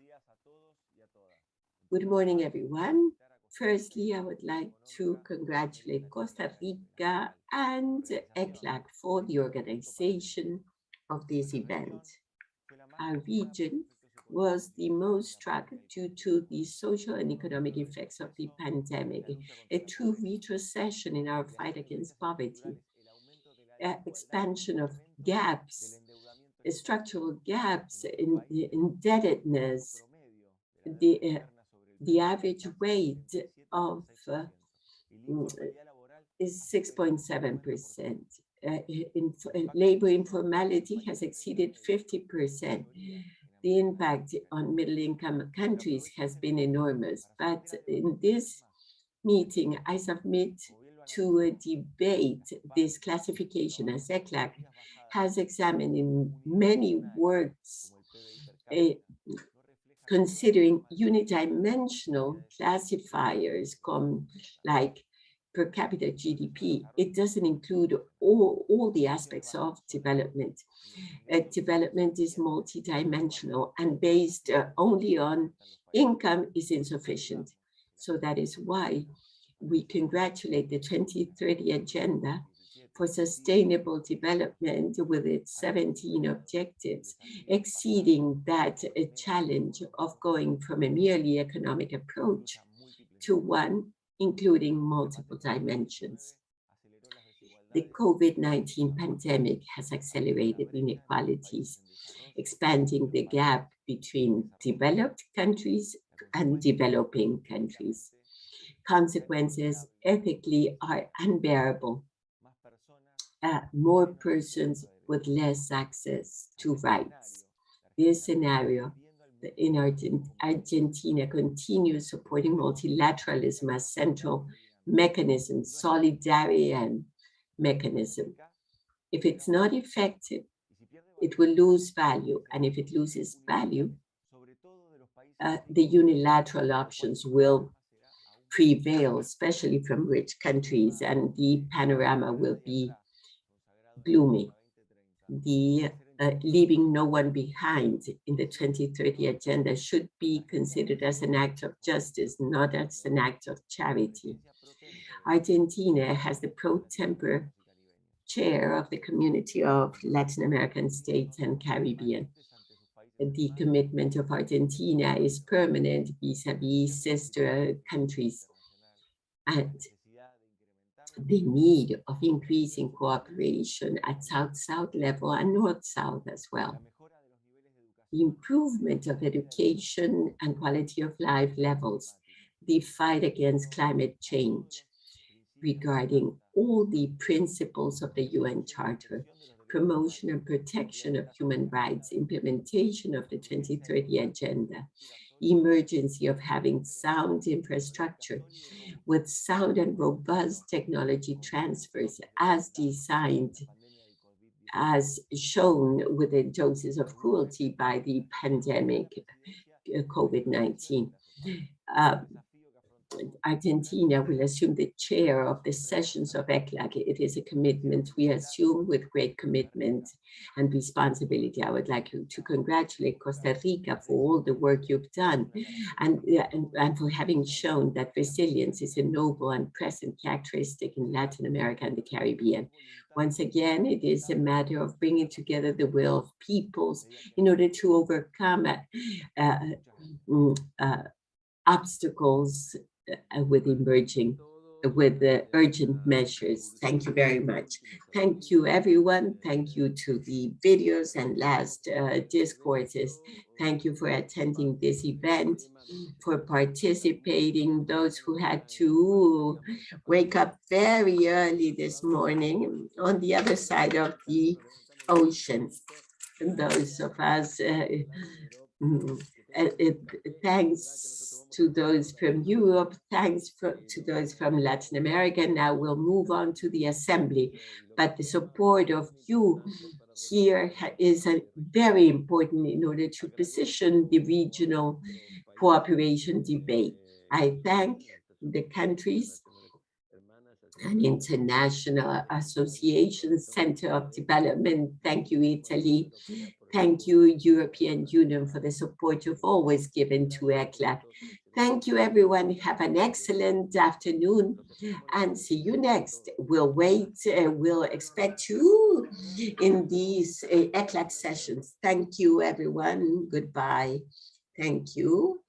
Good morning, everyone. Firstly, I would like to congratulate Costa Rica and ECLAC for the organization of this event. Our region was the most struck due to the social and economic effects of the pandemic, a true retrocession in our fight against poverty, expansion of gaps structural gaps in the indebtedness, the average rate of is 6.7%. Labor informality has exceeded 50%. The impact on middle-income countries has been enormous, but in this meeting, I submit to a debate this classification as ECLAC has examined in many works considering unidimensional classifiers like per capita GDP. It doesn't include all the aspects of development. Development is multidimensional and based only on income is insufficient. So that is why we congratulate the 2030 Agenda for Sustainable Development with its 17 objectives, exceeding that challenge of going from a merely economic approach to one including multiple dimensions. The COVID-19 pandemic has accelerated inequalities, expanding the gap between developed countries and developing countries. Consequences ethically are unbearable. More persons with less access to rights. This scenario in Argentina continues supporting multilateralism as central mechanism, solidarity mechanism. If it's not effective, it will lose value. And if it loses value, the unilateral options will prevail, especially from rich countries, and the panorama will be gloomy. The leaving no one behind in the 2030 Agenda should be considered as an act of justice, not as an act of charity. Argentina has the pro tempore chair of the Community of Latin American States and Caribbean. The commitment of Argentina is permanent vis-a-vis sister countries, and the need of increasing cooperation at South-South level and North-South as well. The improvement of education and quality of life levels, the fight against climate change, regarding all the principles of the UN Charter, promotion and protection of human rights, implementation of the 2030 Agenda, emergency of having sound infrastructure with sound and robust technology transfers as designed, as shown with the doses of cruelty by the pandemic COVID-19. Argentina will assume the chair of the sessions of ECLAC. It is a commitment we assume with great commitment and responsibility. I would like to congratulate Costa Rica for all the work you've done and for having shown that resilience is a noble and present characteristic in Latin America and the Caribbean. Once again, it is a matter of bringing together the will of peoples in order to overcome obstacles with the urgent measures. Thank you very much. Thank you, everyone. Thank you to the videos and last discourses. Thank you for attending this event, for participating, those who had to wake up very early this morning on the other side of the ocean. And those of us, thanks to those from Europe, thanks to those from Latin America. Now we'll move on to the assembly, but the support of you here is very important in order to position the regional cooperation debate. I thank the countries and International Association Center of Development. Thank you, Italy. Thank you, European Union, for the support you've always given to ECLAC. Thank you, everyone. Have an excellent afternoon and see you next. We'll expect you in these ECLAC sessions. Thank you, everyone. Goodbye. Thank you.